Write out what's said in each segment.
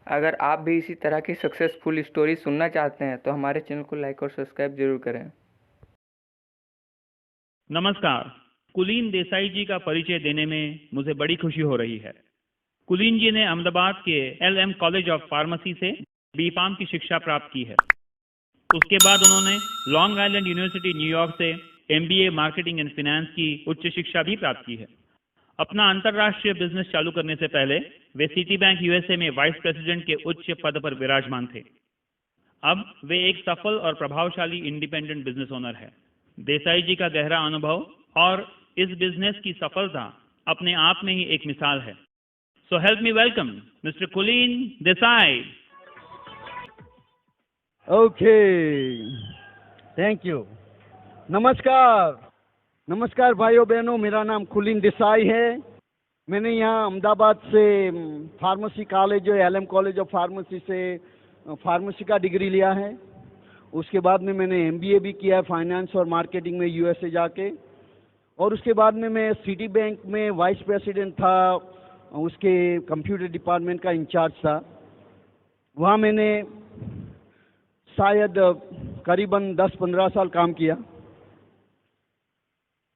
अगर आप भी इसी तरह की सक्सेसफुल स्टोरी सुनना चाहते हैं तो हमारे चैनल को लाइक और सब्सक्राइब जरूर करें। नमस्कार। कुलीन देसाई जी का परिचय देने में मुझे बड़ी खुशी हो रही है। कुलीन जी ने अहमदाबाद के LM कॉलेज ऑफ फार्मेसी से B.Pharm की शिक्षा प्राप्त की है। उसके बाद उन्होंने लॉन्ग आइलैंड यूनिवर्सिटी न्यूयॉर्क से MBA मार्केटिंग एंड फाइनेंस की उच्च शिक्षा भी प्राप्त की है। अपना अंतर्राष्ट्रीय बिजनेस चालू करने से पहले वे सिटी बैंक USA में वाइस प्रेसिडेंट के उच्च पद पर विराजमान थे। अब वे एक सफल और प्रभावशाली इंडिपेंडेंट बिजनेस ओनर है। देसाई जी का गहरा अनुभव और इस बिजनेस की सफलता अपने आप में ही एक मिसाल है। So help me welcome mister कुलीन देसाई। Okay, thank you. नमस्कार नमस्कार भाइयों बहनों, मेरा नाम कुलीन देसाई है। मैंने यहाँ अहमदाबाद से फार्मेसी कॉलेज जो LM कॉलेज ऑफ फार्मेसी से फार्मेसी का डिग्री लिया है। उसके बाद में मैंने MBA भी किया है फाइनेंस और मार्केटिंग में USA जाके, और उसके बाद में मैं सिटी बैंक में वाइस प्रेसिडेंट था, उसके कंप्यूटर डिपार्टमेंट का इंचार्ज था। वहाँ मैंने शायद करीबन 10-15 साल काम किया।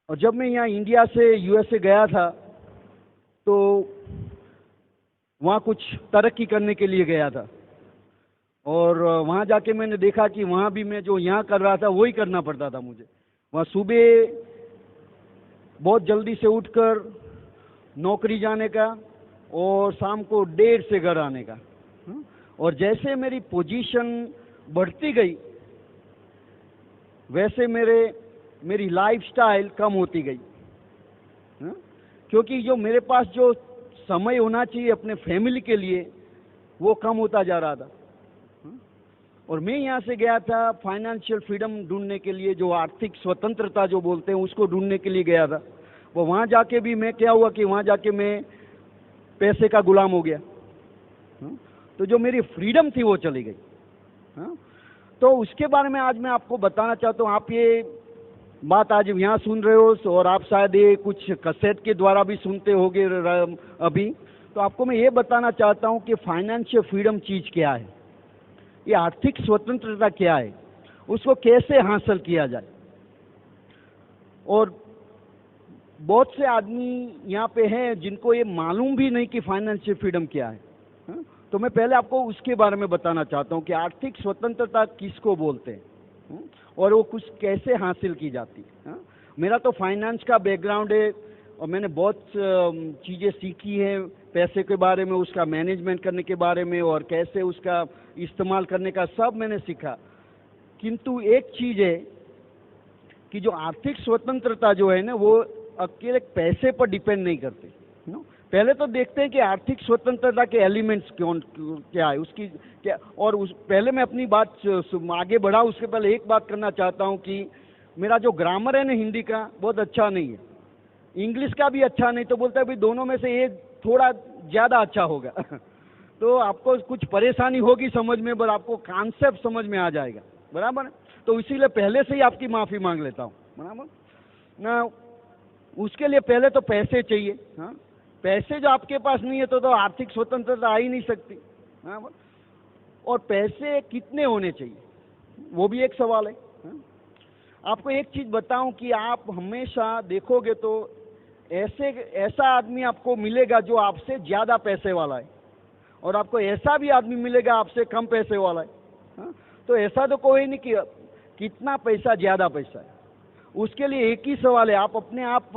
और जब मैं यहाँ इंडिया से USA गया था तो वहाँ कुछ तरक्की करने के लिए गया था, और वहाँ जाके मैंने देखा कि वहाँ भी मैं जो यहाँ कर रहा था वही करना पड़ता था मुझे। वहाँ सुबह बहुत जल्दी से उठकर नौकरी जाने का और शाम को 1:30 से घर आने का। और जैसे मेरी पोजीशन बढ़ती गई वैसे मेरी लाइफस्टाइल कम होती गई, क्योंकि जो मेरे पास जो समय होना चाहिए अपने फैमिली के लिए वो कम होता जा रहा था। और मैं यहाँ से गया था फाइनेंशियल फ्रीडम ढूंढने के लिए, जो आर्थिक स्वतंत्रता जो बोलते हैं उसको ढूंढने के लिए गया था। वो वहाँ जाके भी मैं क्या हुआ कि वहाँ जाके मैं पैसे का गुलाम हो गया। तो जो मेरी फ्रीडम थी वो चली गई। तो उसके बारे में आज मैं आपको बताना चाहता हूँ। आप ये बात आज यहाँ सुन रहे हो और आप शायद ये कुछ कैसेट के द्वारा भी सुनते होगे अभी। तो आपको मैं ये बताना चाहता हूँ कि फाइनेंशियल फ्रीडम चीज़ क्या है, ये आर्थिक स्वतंत्रता क्या है, उसको कैसे हासिल किया जाए। और बहुत से आदमी यहाँ पे हैं जिनको ये मालूम भी नहीं कि फाइनेंशियल फ्रीडम क्या है। तो मैं पहले आपको उसके बारे में बताना चाहता हूँ कि आर्थिक स्वतंत्रता किसको बोलते हैं और वो कुछ कैसे हासिल की जाती है। मेरा तो फाइनेंस का बैकग्राउंड है और मैंने बहुत चीज़ें सीखी हैं पैसे के बारे में, उसका मैनेजमेंट करने के बारे में और कैसे उसका इस्तेमाल करने का, सब मैंने सीखा। किंतु एक चीज़ है कि जो आर्थिक स्वतंत्रता जो है ना वो अकेले पैसे पर डिपेंड नहीं करते। पहले तो देखते हैं कि आर्थिक स्वतंत्रता के एलिमेंट्स क्या है, उसकी क्या। और पहले मैं अपनी बात आगे बढ़ा उसके पहले एक बात करना चाहता हूँ कि मेरा जो ग्रामर है ना हिंदी का बहुत अच्छा नहीं है, इंग्लिश का भी अच्छा नहीं, तो बोलता है भाई दोनों में से ये थोड़ा ज़्यादा अच्छा होगा। तो आपको कुछ परेशानी होगी समझ में, पर आपको कॉन्सेप्ट समझ में आ जाएगा, बराबर। तो इसीलिए पहले से ही आपकी माफ़ी मांग लेता हूँ, बराबर ना। उसके लिए पहले तो पैसे चाहिए। हाँ, पैसे जो आपके पास नहीं है तो आर्थिक स्वतंत्रता आ ही नहीं सकती। हाँ, और पैसे कितने होने चाहिए वो भी एक सवाल है। हाँ? आपको एक चीज़ बताऊं कि आप हमेशा देखोगे तो ऐसा आदमी आपको मिलेगा जो आपसे ज़्यादा पैसे वाला है, और आपको ऐसा भी आदमी मिलेगा आपसे कम पैसे वाला है। हाँ? तो ऐसा तो कोई नहीं कि कितना पैसा ज़्यादा पैसा है। उसके लिए एक ही सवाल है, आप अपने आप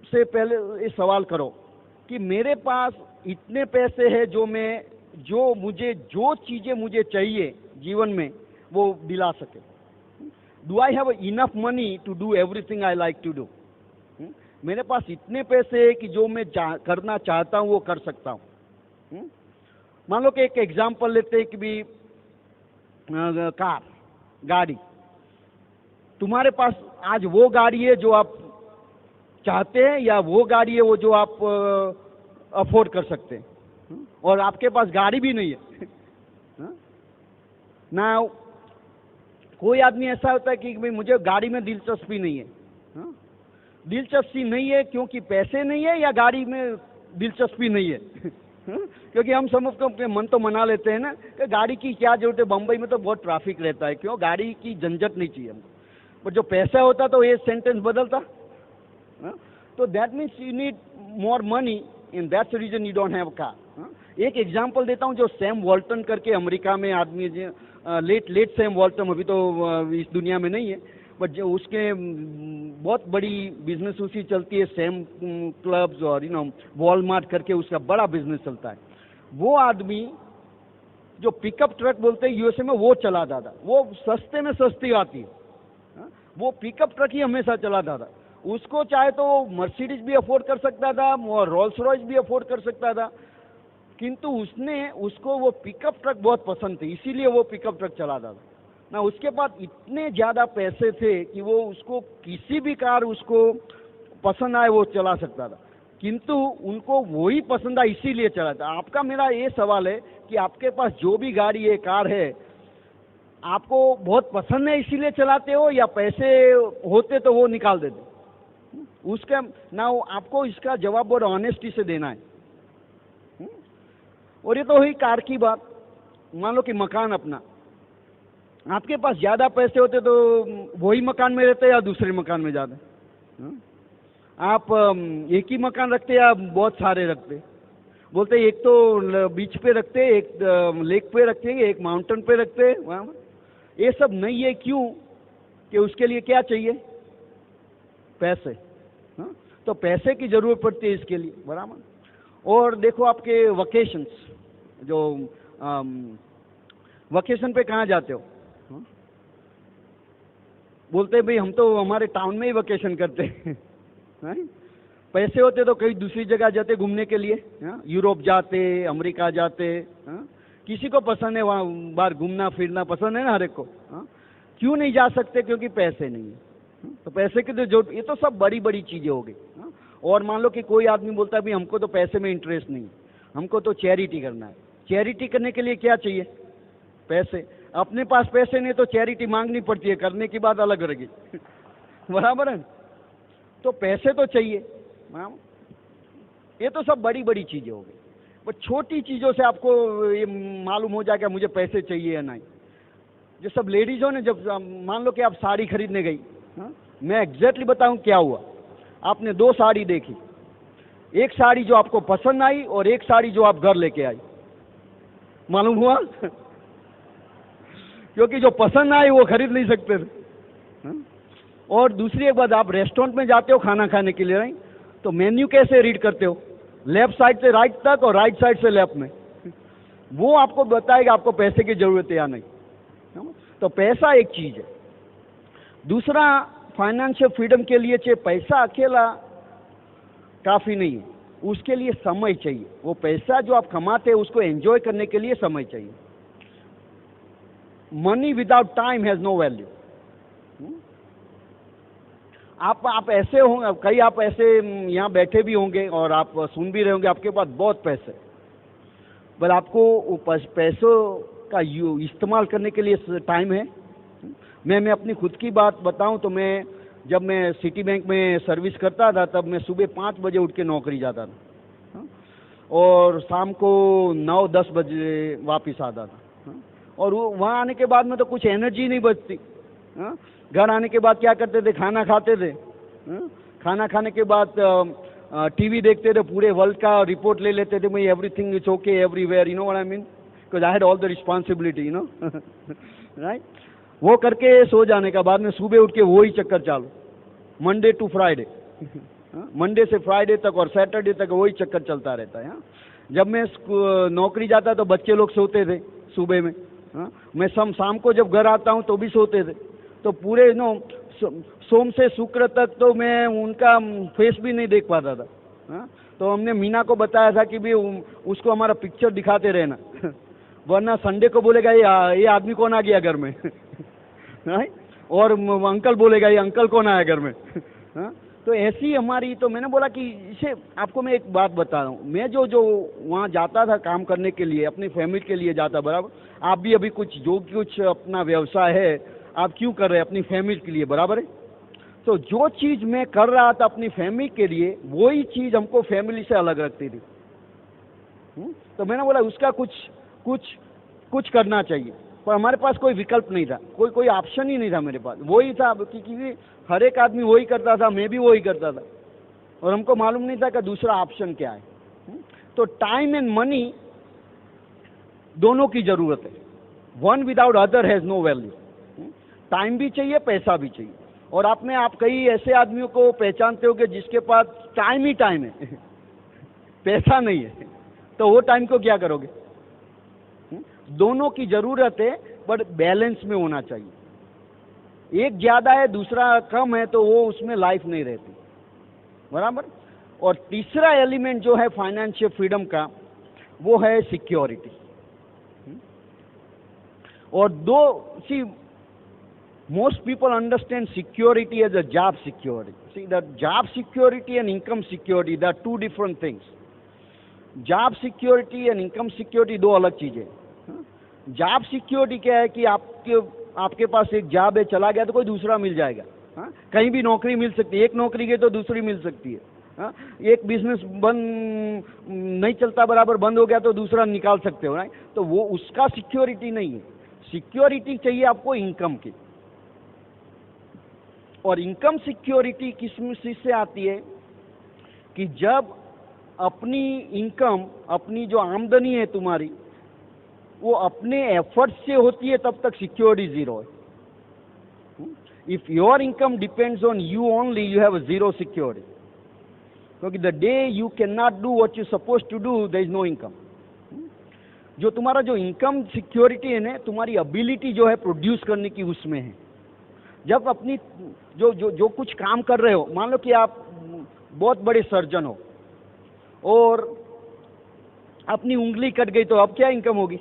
से पहले ये सवाल करो कि मेरे पास इतने पैसे हैं जो चीज़ें मुझे चाहिए जीवन में वो दिला सके। Do I have enough money to do everything I like to do. मेरे पास इतने पैसे हैं कि जो मैं करना चाहता हूँ वो कर सकता हूँ। मान लो कि एक एग्जाम्पल लेते हैं कि भी गाड़ी, तुम्हारे पास आज वो गाड़ी है जो आप चाहते हैं या वो गाड़ी है वो जो आप अफोर्ड कर सकते हैं, और आपके पास गाड़ी भी नहीं है। ना कोई आदमी ऐसा होता है कि भाई मुझे गाड़ी में दिलचस्पी नहीं है। दिलचस्पी नहीं है क्योंकि पैसे नहीं है या गाड़ी में दिलचस्पी नहीं है। क्योंकि हम सब अपने मन तो मना लेते हैं ना कि गाड़ी की क्या जरूरत है, बम्बई में तो बहुत ट्रैफिक रहता है, क्यों गाड़ी की झंझट नहीं चाहिए हमको। पर जो पैसा होता तो ये सेंटेंस बदलता। तो that means you need more money, in that's the reason you don't have car. एक एग्जांपल देता हूँ, जो सैम वॉल्टन करके अमेरिका में आदमी, लेट सैम वॉल्टन, अभी तो इस दुनिया में नहीं है, बट जो उसके बहुत बड़ी बिजनेस उसकी चलती है, सैम क्लब्स और वॉलमार्ट करके उसका बड़ा बिजनेस चलता है। वो आदमी जो पिकअप ट्रक बोलते हैं यूएसए में, वो चलाता था। वो सस्ते में सस्ती आती है, वो पिकअप ट्रक ही हमेशा चलाता था। उसको चाहे तो मर्सिडीज भी अफोर्ड कर सकता था और रोल्स रॉयस भी अफोर्ड कर सकता था, किंतु उसको वो पिकअप ट्रक बहुत पसंद थे, इसीलिए वो पिकअप ट्रक चलाता था ना। उसके पास इतने ज्यादा पैसे थे कि वो उसको किसी भी कार उसको पसंद आए वो चला सकता था, किंतु उनको वही पसंद आया इसीलिए चलाता। आपका मेरा ये सवाल है कि आपके पास जो भी गाड़ी है, कार है, आपको बहुत पसंद है इसीलिए चलाते हो, या पैसे होते तो वो निकाल देते? उसका ना, आपको इसका जवाब बहुत ऑनेस्टी से देना है। और ये तो हुई कार की बात। मान लो कि मकान अपना, आपके पास ज्यादा पैसे होते तो वही मकान में रहते या दूसरे मकान में जाते? आप एक ही मकान रखते या बहुत सारे रखते? बोलते एक तो बीच पे रखते, एक लेक पे रखते, एक माउंटेन पे रखते। ये सब नहीं है, क्यों? कि उसके लिए क्या चाहिए? पैसे। तो पैसे की जरूरत पड़ती है इसके लिए, बराबर। और देखो आपके वकेशंस, जो वकेशन पे कहाँ जाते हो? बोलते भाई हम तो हमारे टाउन में ही वकेशन करते हैं। पैसे होते तो कहीं दूसरी जगह जाते घूमने के लिए, यूरोप जाते, अमेरिका जाते। किसी को पसंद है वहाँ बाहर घूमना फिरना, पसंद है ना हर एक को। क्यों नहीं जा सकते? क्योंकि पैसे नहीं है। तो पैसे की तो जो, ये तो सब बड़ी बड़ी चीजें हो गई। और मान लो कि कोई आदमी बोलता है भाई हमको तो पैसे में इंटरेस्ट नहीं, हमको तो चैरिटी करना है। चैरिटी करने के लिए क्या चाहिए? पैसे। अपने पास पैसे नहीं तो चैरिटी मांगनी पड़ती है, करने की बात अलग रहेगी। बराबर है। तो पैसे तो चाहिए। ये तो सब बड़ी बड़ी चीजें हो गई। पर छोटी चीजों से आपको ये मालूम हो जाएगा मुझे पैसे चाहिए या नहीं। जो सब लेडीज हो ने, जब मान लो कि आप साड़ी खरीदने गई, मैं एग्जैक्टली बताऊं क्या हुआ। आपने दो साड़ी देखी, एक साड़ी जो आपको पसंद आई और एक साड़ी जो आप घर लेके आई। मालूम हुआ? क्योंकि जो पसंद आई वो खरीद नहीं सकते थे। और दूसरी एक बात, आप रेस्टोरेंट में जाते हो खाना खाने के लिए, नहीं तो मेन्यू कैसे रीड करते हो? लेफ्ट साइड से राइट तक और राइट साइड से लेफ्ट में। वो आपको बताएगा आपको पैसे की जरूरत है या नहीं। तो पैसा एक चीज है। दूसरा, फाइनेंशियल फ्रीडम के लिए चाहिए पैसा अकेला काफी नहीं है, उसके लिए समय चाहिए। वो पैसा जो आप कमाते हैं उसको एंजॉय करने के लिए समय चाहिए। Money without time has no value. आप ऐसे होंगे, कई आप ऐसे यहाँ बैठे भी होंगे और आप सुन भी रहे होंगे, आपके पास बहुत पैसे, पर आपको पैसों का इस्तेमाल करने के लिए टाइम है? मैं अपनी खुद की बात बताऊं तो जब मैं सिटी बैंक में सर्विस करता था तब मैं सुबह 5 बजे उठ के नौकरी जाता था और शाम को 9-10 बजे वापस आता था। और वहाँ आने के बाद में तो कुछ एनर्जी नहीं बचती। घर आने के बाद क्या करते थे? खाना खाते थे। खाना खाने के बाद टीवी देखते थे, पूरे वर्ल्ड का रिपोर्ट ले लेते थे। मैं everything is okay everywhere, you know what I mean, because I had all the responsibility, you know, right. वो करके सो जाने का बाद में सुबह उठ के वही चक्कर चालू, मंडे टू फ्राइडे, मंडे से फ्राइडे तक और सैटरडे तक वही चक्कर चलता रहता है। जब मैं नौकरी जाता तो बच्चे लोग सोते थे सुबह में। मैं शाम को जब घर आता हूँ तो भी सोते थे। तो पूरे सोम से शुक्र तक तो मैं उनका फेस भी नहीं देख पाता था। तो हमने मीना को बताया था कि भी उसको हमारा पिक्चर दिखाते रहना, वरना संडे को बोलेगा ये आदमी कौन आ गया घर में, और अंकल बोलेगा ये अंकल कौन आया घर में। तो ऐसी हमारी, तो मैंने बोला कि इसे आपको मैं एक बात बता रहा हूँ, मैं जो वहाँ जाता था काम करने के लिए, अपनी फैमिली के लिए जाता, बराबर। आप भी अभी कुछ अपना व्यवसाय है, आप क्यों कर रहे हैं? अपनी फैमिली के लिए, बराबर है। तो जो चीज मैं कर रहा था अपनी फैमिली के लिए, वही चीज हमको फैमिली से अलग रखती थी। तो मैंने बोला उसका कुछ करना चाहिए, पर हमारे पास कोई विकल्प नहीं था, कोई ऑप्शन ही नहीं था मेरे पास। वही था क्योंकि हर एक आदमी वही करता था, मैं भी वही करता था, और हमको मालूम नहीं था कि दूसरा ऑप्शन क्या है। तो टाइम एंड मनी दोनों की जरूरत है। One without other has no value. Time भी चाहिए, पैसा भी चाहिए। और आप कई ऐसे आदमियों को पहचानते हो कि जिसके पास टाइम ही टाइम है पैसा नहीं है, तो वो टाइम को क्या करोगे? दोनों की जरूरत है, बट बैलेंस में होना चाहिए। एक ज्यादा है, दूसरा कम है, तो वो उसमें लाइफ नहीं रहती, बराबर। और तीसरा एलिमेंट जो है फाइनेंशियल फ्रीडम का, वो है सिक्योरिटी। और most people understand security as a job security. See, the job security and income security, they are two different things. Job security and income security दो अलग चीजें। जॉब सिक्योरिटी क्या है कि आपके पास एक जॉब है, चला गया तो कोई दूसरा मिल जाएगा। कहीं भी नौकरी मिल सकती है, एक नौकरी गई तो दूसरी मिल सकती है। एक बिजनेस बंद नहीं चलता, बराबर बंद हो गया तो दूसरा निकाल सकते हो, राइट? तो वो उसका सिक्योरिटी नहीं है। सिक्योरिटी चाहिए आपको इनकम की। और इनकम सिक्योरिटी किस चीज से आती है कि जब अपनी इनकम, अपनी जो आमदनी है तुम्हारी, वो अपने एफर्ट से होती है, तब तक सिक्योरिटी जीरो है। If your income depends on you only, you have zero security, क्योंकि the day you can not do what you suppose to do, there is no income. जो तुम्हारा जो इनकम सिक्योरिटी है ना, तुम्हारी एबिलिटी जो है प्रोड्यूस करने की, उसमें है। जब अपनी जो कुछ काम कर रहे हो, मान लो कि आप बहुत बड़े सर्जन हो और अपनी उंगली कट गई, तो अब क्या इनकम होगी?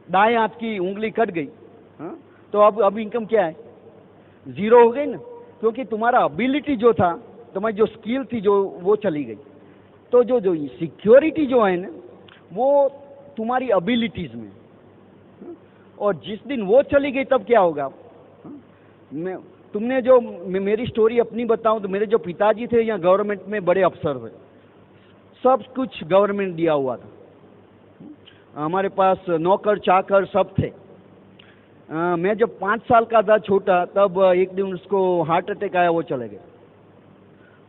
दाएं हाथ की उंगली कट गई, तो अब इनकम क्या है? जीरो हो गई ना, क्योंकि तुम्हारा एबिलिटी जो था, तुम्हारी जो स्किल थी, जो वो चली गई। तो जो सिक्योरिटी जो है ना, वो तुम्हारी एबिलिटीज में, और जिस दिन वो चली गई तब क्या होगा? तुमने जो मेरी स्टोरी अपनी बताऊं तो मेरे जो पिताजी थे यहाँ गवर्नमेंट में बड़े अफसर थे, सब कुछ गवर्नमेंट दिया हुआ था, हमारे पास नौकर चाकर सब थे। मैं जब 5 साल का था, छोटा, तब एक दिन उसको हार्ट अटैक आया, वो चले गए।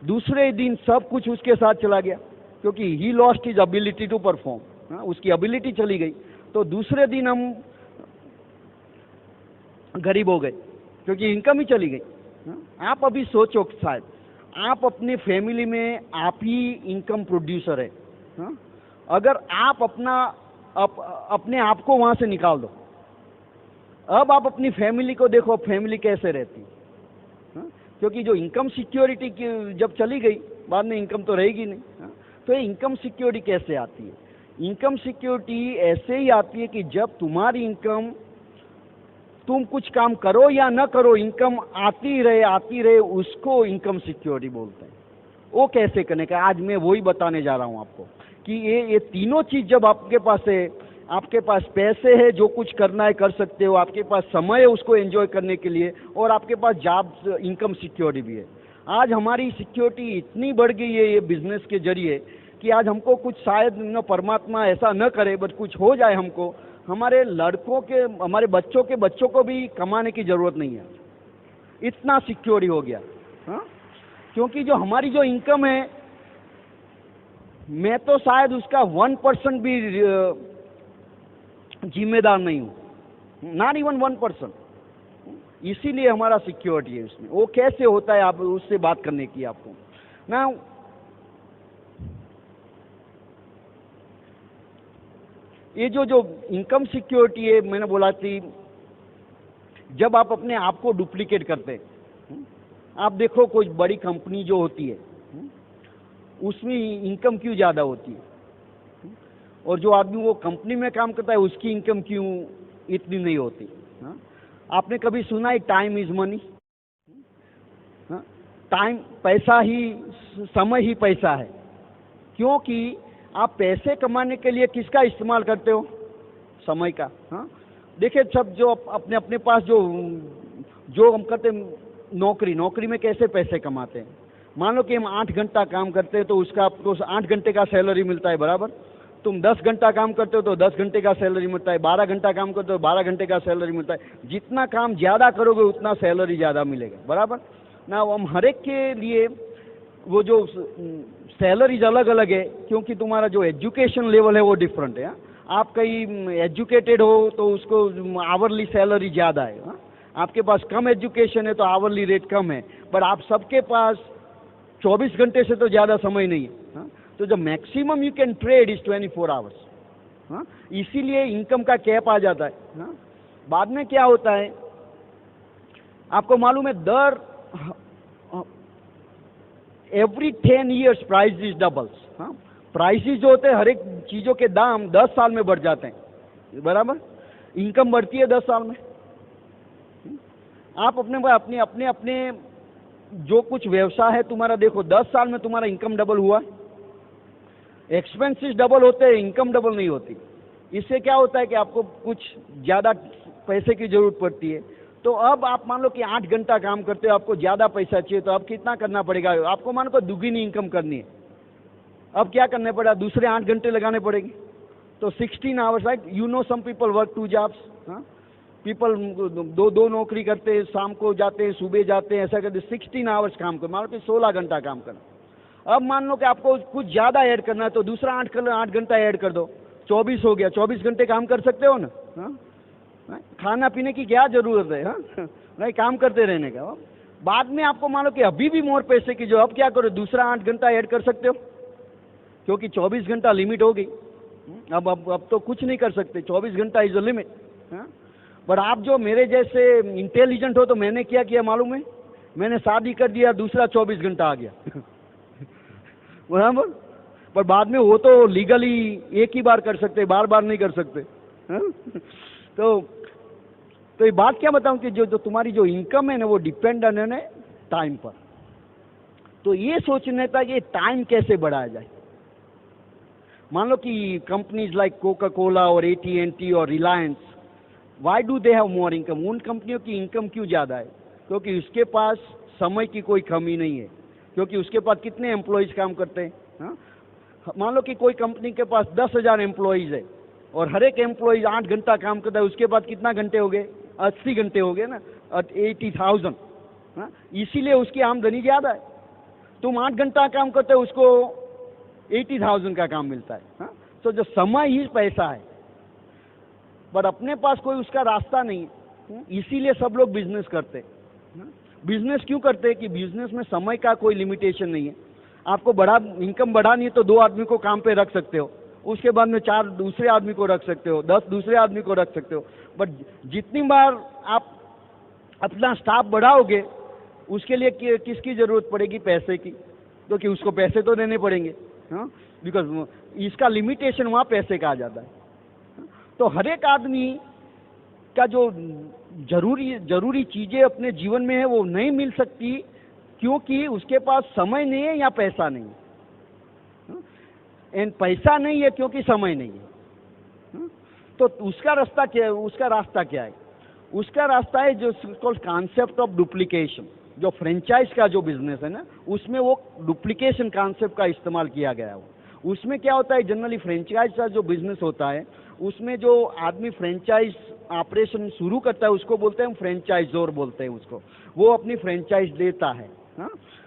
दूसरे दिन सब कुछ उसके साथ चला गया, क्योंकि he lost his ability to perform. उसकी एबिलिटी चली गई, तो दूसरे दिन हम गरीब हो गए, क्योंकि इनकम ही चली गई। आप अभी सोचो, शायद आप अपने फैमिली में आप ही इनकम प्रोड्यूसर है। अगर आप अपने आप को वहां से निकाल दो, अब आप अपनी फैमिली को देखो, फैमिली कैसे रहती है। क्योंकि जो इनकम सिक्योरिटी की जब चली गई, बाद में इनकम तो रहेगी नहीं। तो ये इनकम सिक्योरिटी कैसे आती है? इनकम सिक्योरिटी ऐसे ही आती है कि जब तुम्हारी इनकम, तुम कुछ काम करो या न करो, इनकम आती रहे, उसको इनकम सिक्योरिटी बोलते हैं। वो कैसे करने का, आज मैं वही बताने जा रहा हूं आपको, कि ये तीनों चीज जब आपके पास है, आपके पास पैसे है, जो कुछ करना है कर सकते हो, आपके पास समय है उसको एंजॉय करने के लिए, और आपके पास जॉब, इनकम सिक्योरिटी भी है। आज हमारी सिक्योरिटी इतनी बढ़ गई है ये बिजनेस के जरिए, कि आज हमको कुछ, शायद परमात्मा ऐसा न करे, बट कुछ हो जाए हमको, हमारे लड़कों के, हमारे बच्चों को भी कमाने की जरूरत नहीं है, इतना सिक्योर हो गया। क्योंकि जो हमारी जो इनकम है, मैं तो शायद उसका 1% भी जिम्मेदार नहीं हूं, नॉट इवन 1%। इसीलिए हमारा सिक्योरिटी है उसमें। वो कैसे होता है, आप उससे बात करने की आपको ना। ये जो इनकम सिक्योरिटी है, मैंने बोला थी, जब आप अपने आप को डुप्लीकेट करते हैं, आप देखो कोई बड़ी कंपनी जो होती है, उसमें इनकम क्यों ज्यादा होती है, और जो आदमी वो कंपनी में काम करता है उसकी इनकम क्यों इतनी नहीं होती? आपने कभी सुना है टाइम इज मनी? टाइम पैसा ही, समय ही पैसा है। क्योंकि आप पैसे कमाने के लिए किसका इस्तेमाल करते हो? समय का। देखिए, सब जो अपने पास जो हम करते, नौकरी में कैसे पैसे कमाते हैं? मान लो कि हम 8 घंटा काम करते हैं, तो उसका आपको 8 घंटे का सैलरी मिलता है, बराबर। तुम 10 घंटा काम करते हो तो 10 घंटे का सैलरी मिलता है, 12 घंटा काम करते हो 12 घंटे का सैलरी मिलता है। जितना काम ज़्यादा करोगे उतना सैलरी ज़्यादा मिलेगा, बराबर ना। हम हर एक के लिए वो जो सैलरीज अलग अलग है, क्योंकि तुम्हारा जो एजुकेशन लेवल है वो डिफरेंट है। आप कहीं एजुकेटेड हो तो उसको आवरली सैलरी ज़्यादा है, आपके पास कम एजुकेशन है तो आवरली रेट कम है। पर आप सबके पास 24 घंटे से तो ज़्यादा समय नहीं है, तो जो maximum you can trade is 24 hours. इसीलिए इनकम का कैप आ जाता है। बाद में क्या होता है आपको मालूम है, दर every 10 years price is doubles. Prices जो होते हैं हर एक चीज़ों के दाम 10 साल में बढ़ जाते हैं, बराबर। इनकम बढ़ती है 10 साल में। आप अपने अपने अपने जो कुछ व्यवसाय है तुम्हारा देखो, 10 साल में तुम्हारा इनकम डबल हुआ। एक्सपेंसेस डबल होते हैं, इनकम डबल नहीं होती। इससे क्या होता है कि आपको कुछ ज़्यादा पैसे की जरूरत पड़ती है। तो अब आप मान लो कि 8 घंटा काम करते हो, आपको ज़्यादा पैसा चाहिए, तो अब कितना करना पड़ेगा आपको? मान लो दुगनी इनकम करनी है, अब क्या करना पड़ा? दूसरे 8 घंटे लगाने पड़ेंगे। तो 16 hours, right. You know some people work 2 jobs। People दो नौकरी करते हैं, शाम को जाते हैं, सुबह जाते हैं, ऐसा करते। 16 आवर्स काम कर, मान लो कि 16 घंटा काम करना। अब मान लो कि आपको कुछ ज़्यादा ऐड करना है तो दूसरा 8 घंटा ऐड कर दो, 24 हो गया। 24 घंटे काम कर सकते हो ना। खाना पीने की क्या जरूरत है? नहीं, काम करते रहने का। बाद में आपको मान लो कि अभी भी मोर पैसे की जो, अब क्या करो, दूसरा 8 घंटा ऐड कर सकते हो, क्योंकि 24 घंटा लिमिट हो गई। अब तो कुछ नहीं कर सकते, 24 घंटा इज अ लिमिट। पर आप जो मेरे जैसे इंटेलिजेंट हो तो मैंने क्या किया मालूम है? मैंने शादी कर दिया, दूसरा 24 घंटा आ गया। बराबर। पर बाद में वो तो लीगली एक ही बार कर सकते, बार बार नहीं कर सकते। तो ये बात क्या बताऊं कि जो तुम्हारी जो इनकम है ना वो डिपेंड है टाइम पर। तो ये सोचने था कि टाइम कैसे बढ़ाया जाए। मान लो कि कंपनीज लाइक कोका कोला और AT&T और Reliance, why do they have more income? उन कंपनियों की इनकम क्यों ज़्यादा है? क्योंकि उसके पास समय की कोई कमी नहीं है, क्योंकि उसके पास कितने एम्प्लॉयज़ काम करते हैं। मान लो कि कोई कंपनी के पास 10,000 एम्प्लॉयज़ है और हर एक एम्प्लॉय 8 घंटा काम करता है, उसके बाद कितना घंटे हो गए? 80 घंटे हो गए ना, 80,000। इसीलिए उसकी आमदनी ज़्यादा है। तुम 8 घंटा काम करते हो, उसको 80,000 का काम मिलता है। तो जो समय ही पैसा है, पर अपने पास कोई उसका रास्ता नहीं है। इसीलिए सब लोग बिजनेस करते हैं। बिजनेस क्यों करते हैं? कि बिजनेस में समय का कोई लिमिटेशन नहीं है। आपको बड़ा इनकम बढ़ानी है तो 2 आदमी को काम पे रख सकते हो, उसके बाद में 4 दूसरे आदमी को रख सकते हो, 10 दूसरे आदमी को रख सकते हो। बट जितनी बार आप अपना स्टाफ बढ़ाओगे उसके लिए किसकी जरूरत पड़ेगी? पैसे की, क्योंकि उसको पैसे तो देने पड़ेंगे। बिकॉज इसका लिमिटेशन वहाँ पैसे का आ जाता है। तो हर एक आदमी का जो जरूरी चीजें अपने जीवन में है वो नहीं मिल सकती, क्योंकि उसके पास समय नहीं है या पैसा नहीं है। एंड पैसा नहीं है क्योंकि समय नहीं है। तो उसका रास्ता क्या है? उसका रास्ता है जो कॉन्सेप्ट ऑफ डुप्लीकेशन। जो फ्रेंचाइज का जो बिजनेस है ना, उसमें वो डुप्लीकेशन कॉन्सेप्ट का इस्तेमाल किया गया है। उसमें क्या होता है, जनरली फ्रेंचाइज का जो बिजनेस होता है उसमें जो आदमी फ्रेंचाइज ऑपरेशन शुरू करता है उसको बोलते हैं फ्रेंचाइजर, बोलते हैं उसको। वो अपनी फ्रेंचाइज देता है।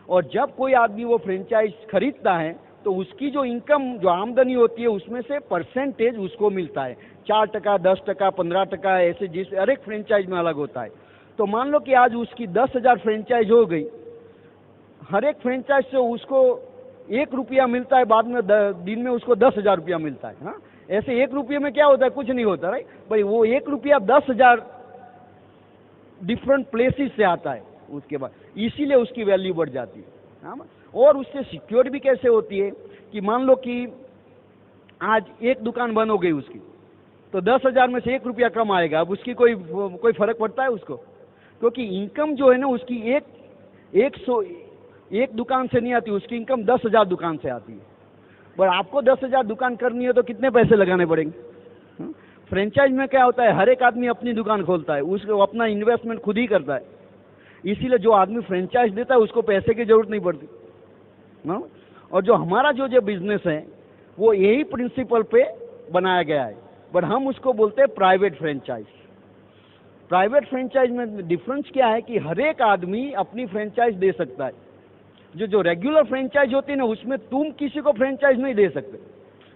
और जब कोई आदमी वो फ्रेंचाइज खरीदता है तो उसकी जो इनकम, जो आमदनी होती है, उसमें से परसेंटेज उसको मिलता है। 4%, 10%, 15%, ऐसे जिस हर एक फ्रेंचाइज में अलग होता है। तो मान लो कि आज उसकी 10,000 फ्रेंचाइज हो गई, हर एक फ्रेंचाइज से उसको 1 रुपया मिलता है, बाद में दिन में उसको 10,000 रुपया मिलता है। ऐसे 1 रुपये में क्या होता है? कुछ नहीं होता, राइट भाई। वो 1 रुपया 10,000 डिफरेंट प्लेसेस से आता है उसके बाद, इसीलिए उसकी वैल्यू बढ़ जाती है। और उससे सिक्योर भी कैसे होती है कि मान लो कि आज एक दुकान बंद हो गई उसकी, तो 10,000 में से 1 रुपया कम आएगा। अब उसकी कोई फर्क पड़ता है उसको? क्योंकि इनकम जो है ना उसकी एक दुकान से नहीं आती, उसकी इनकम 10,000 दुकान से आती है। पर आपको 10,000 दुकान करनी है तो कितने पैसे लगाने पड़ेंगे? फ्रेंचाइज में क्या होता है, हर एक आदमी अपनी दुकान खोलता है, उसको अपना इन्वेस्टमेंट खुद ही करता है। इसीलिए जो आदमी फ्रेंचाइज देता है उसको पैसे की जरूरत नहीं पड़ती। और जो हमारा जो बिजनेस है, वो यही प्रिंसिपल पे बनाया गया है, बट हम उसको बोलते हैं प्राइवेट फ्रेंचाइज। प्राइवेट फ्रेंचाइज में डिफरेंस क्या है कि हर एक आदमी अपनी फ्रेंचाइज दे सकता है। जो रेगुलर फ्रेंचाइज होती है ना, उसमें तुम किसी को फ्रेंचाइज नहीं दे सकते।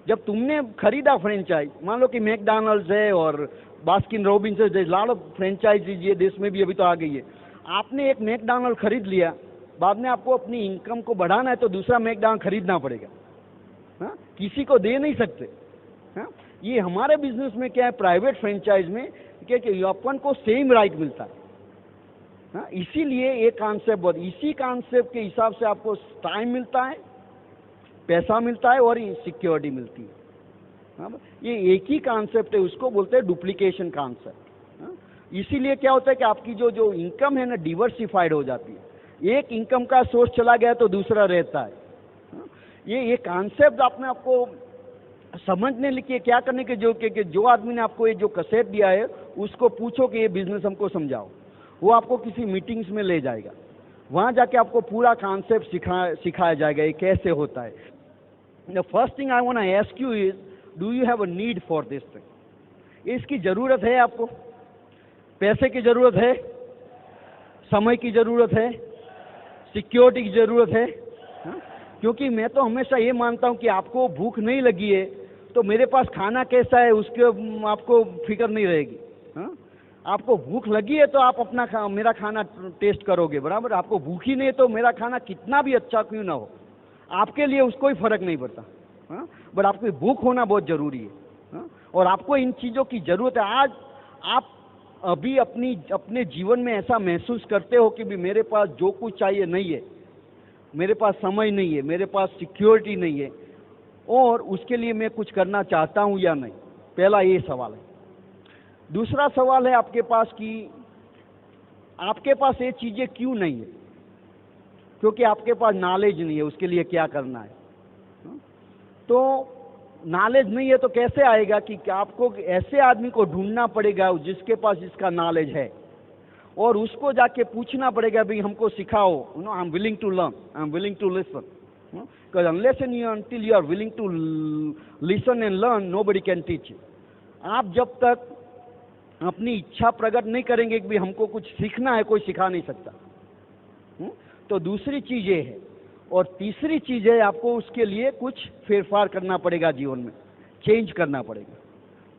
जब तुमने खरीदा फ्रेंचाइज, मान लो कि मैकडॉनल्ड्स है और बास्किन रॉबिन्स है, लॉट ऑफ फ्रेंचाइजीज ये देश में भी अभी तो आ गई है। आपने एक मैकडॉनल्ड खरीद लिया, बाद में आपको अपनी इनकम को बढ़ाना है तो दूसरा मैकडॉनल्ड खरीदना पड़ेगा। हाँ, किसी को दे नहीं सकते। हाँ, ये हमारे बिजनेस में क्या है, प्राइवेट फ्रेंचाइज में कि अपन को सेम राइट मिलता है। हाँ, इसीलिए ये कॉन्सेप्ट, इसी कॉन्सेप्ट के हिसाब से आपको टाइम मिलता है, पैसा मिलता है और सिक्योरिटी मिलती है। हाँ, ये एक ही कॉन्सेप्ट है, उसको बोलते हैं डुप्लीकेशन कॉन्सेप्ट। हाँ, इसीलिए क्या होता है कि आपकी जो इनकम है ना, डिवर्सिफाइड हो जाती है। एक इनकम का सोर्स चला गया तो दूसरा रहता है। हाँ, ये कॉन्सेप्ट आपको समझने लिए क्या करने के जो आदमी ने आपको ये जो कैसेट दिया है, उसको पूछो कि ये बिजनेस हमको समझाओ। वो आपको किसी मीटिंग्स में ले जाएगा, वहाँ जाके आपको पूरा कॉन्सेप्ट सिखाया जाएगा ये कैसे होता है। The first thing I want to ask you is, do you have a need for this thing? इसकी ज़रूरत है आपको? पैसे की ज़रूरत है, समय की ज़रूरत है, सिक्योरिटी की ज़रूरत है। हाँ? क्योंकि मैं तो हमेशा ये मानता हूँ कि आपको भूख नहीं लगी है तो मेरे पास खाना कैसा है उसके आपको फिक्र नहीं रहेगी। हाँ? आपको भूख लगी है तो आप मेरा खाना टेस्ट करोगे, बराबर। आपको भूख ही नहीं है तो मेरा खाना कितना भी अच्छा क्यों ना हो, आपके लिए उसको ही फर्क नहीं पड़ता। हाँ? बट आपको भूख होना बहुत जरूरी है। हाँ? और आपको इन चीज़ों की जरूरत है। आज आप अभी अपने जीवन में ऐसा महसूस करते हो कि भी मेरे पास जो कुछ चाहिए नहीं है, मेरे पास समय नहीं है, मेरे पास सिक्योरिटी नहीं है, और उसके लिए मैं कुछ करना चाहता हूँ या नहीं? पहला ये सवाल है। दूसरा सवाल है आपके पास कि आपके पास ये चीज़ें क्यों नहीं है? क्योंकि आपके पास नॉलेज नहीं है उसके लिए क्या करना है। तो नॉलेज नहीं है तो कैसे आएगा कि आपको ऐसे आदमी को ढूंढना पड़ेगा जिसके पास इसका नॉलेज है, और उसको जाके पूछना पड़ेगा भाई हमको सिखाओ। I am willing to learn, I am willing to listen. Because unless and until you are willing to listen and learn, nobody can teach you. आप जब तक अपनी इच्छा प्रकट नहीं करेंगे कि भाई हमको कुछ सीखना है, कोई सिखा नहीं सकता। तो दूसरी चीज ये है। और तीसरी चीज है, आपको उसके लिए कुछ फेरफार करना पड़ेगा जीवन में, चेंज करना पड़ेगा।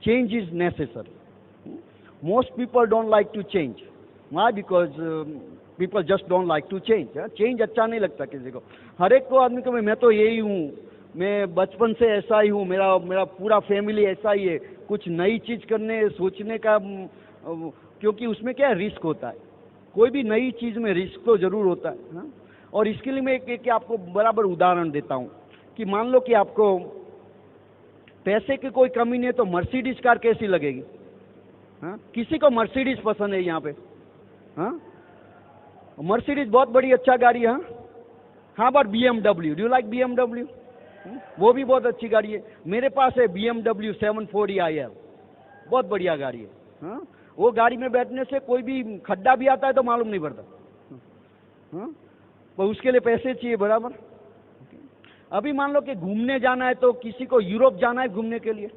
Change is necessary. Most people don't like to change. Why? Because people just don't like to change. Change अच्छा नहीं लगता किसी को। हर एक को आदमी को मैं तो यही हूँ, मैं बचपन से ऐसा ही हूँ, मेरा पूरा फैमिली ऐसा ही है। कुछ नई चीज करने सोचने का, क्योंकि उसमें क्या रिस्क होता है, कोई भी नई चीज में रिस्क तो जरूर होता है। हाँ? और इसके लिए मैं एक आपको बराबर उदाहरण देता हूँ कि मान लो कि आपको पैसे की कोई कमी नहीं है तो मर्सिडीज कार कैसी लगेगी? हाँ? किसी को मर्सिडीज पसंद है यहाँ पे? हाँ, मर्सिडीज बहुत बड़ी अच्छा गाड़ी है। हाँ, but BMW, do you like BMW? वो भी बहुत अच्छी गाड़ी है। मेरे पास है BMW 740 IL, बहुत बढ़िया गाड़ी है। हाँ? वो गाड़ी में बैठने से कोई भी खड्डा भी आता है तो मालूम नहीं पड़ता। हाँ? तो उसके लिए पैसे चाहिए, बराबर। अभी मान लो कि घूमने जाना है तो किसी को यूरोप जाना है घूमने के लिए।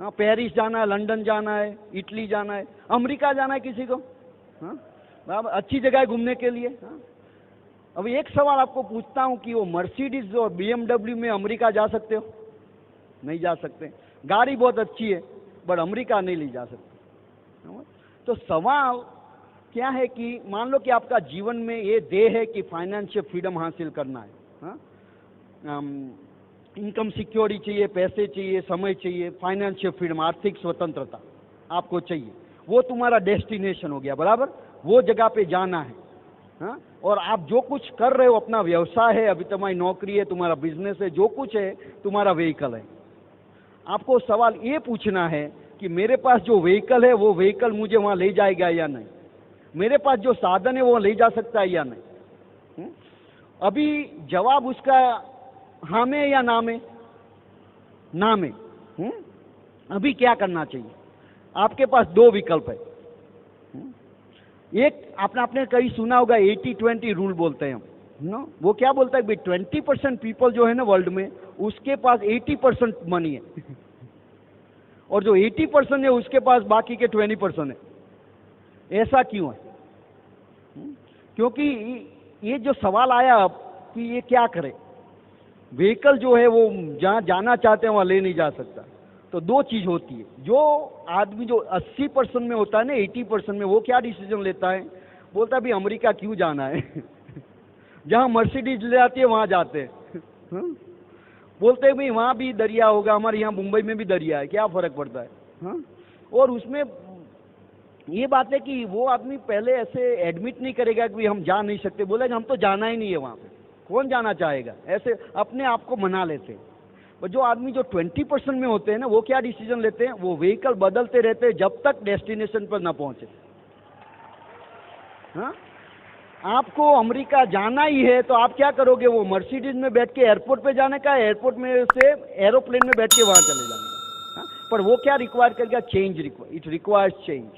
हाँ, पेरिस जाना है, लंदन जाना है, इटली जाना है, अमेरिका जाना है किसी को। हाँ, बराबर, अच्छी जगह है घूमने के लिए। हाँ? अब एक सवाल आपको पूछता हूँ कि वो मर्सिडीज और BMW में अमेरिका जा सकते हो? नहीं जा सकते। गाड़ी बहुत अच्छी है बट अमेरिका नहीं ले जा सकते। तो सवाल क्या है कि मान लो कि आपका जीवन में ये ध्येय है कि फाइनेंशियल फ्रीडम हासिल करना है। हाँ? इनकम सिक्योरिटी चाहिए, पैसे चाहिए, समय चाहिए, फाइनेंशियल फ्रीडम, आर्थिक स्वतंत्रता आपको चाहिए। वो तुम्हारा डेस्टिनेशन हो गया, बराबर। वो जगह पे जाना है। हाँ? और आप जो कुछ कर रहे हो, अपना व्यवसाय है, अभी तुम्हारी नौकरी है, तुम्हारा बिजनेस है, जो कुछ है तुम्हारा व्हीकल है। आपको सवाल ये पूछना है कि मेरे पास जो व्हीकल है वो व्हीकल मुझे वहां ले जाएगा या नहीं? मेरे पास जो साधन है वो ले जा सकता है या नहीं? अभी जवाब उसका हाँ में या ना में? ना में। अभी क्या करना चाहिए? आपके पास दो विकल्प है। एक आपने कहीं सुना होगा 80-20 रूल बोलते हैं हम। वो क्या बोलता है कि 20% पीपल जो है ना वर्ल्ड में, उसके पास 80% मनी है और जो 80% है उसके पास बाकी के 20% है। ऐसा क्यों है? क्योंकि ये जो सवाल आया अब कि ये क्या करे, व्हीकल जो है वो जहाँ जाना चाहते हैं वहाँ ले नहीं जा सकता। तो दो चीज होती है, जो आदमी जो 80% में होता है ना, 80% में, वो क्या डिसीजन लेता है, बोलता है भाई अमेरिका क्यों जाना है जहाँ मर्सिडीज ले जाती है वहाँ जाते हैं। बोलते हैं भाई वहाँ भी दरिया होगा, हमारे यहाँ मुंबई में भी दरिया है, क्या फर्क पड़ता है। हाँ? और उसमें ये बात है कि वो आदमी पहले ऐसे एडमिट नहीं करेगा कि हम जा नहीं सकते, बोलेगा हम तो जाना ही नहीं है वहाँ पे, कौन जाना चाहेगा, ऐसे अपने आप को मना लेते हैं। और जो आदमी जो 20% में होते हैं ना, वो क्या डिसीजन लेते हैं, वो व्हीकल बदलते रहते हैं जब तक डेस्टिनेशन पर ना पहुंचे। हाँ? आपको अमेरिका जाना ही है तो आप क्या करोगे, वो मर्सिडीज में बैठ के एयरपोर्ट पे जाने का, एयरपोर्ट में से एरोप्लेन में बैठ के वहां चले जाने का। हाँ? पर वो क्या रिक्वायर करेगा, चेंज, इट रिक्वायर्स चेंज।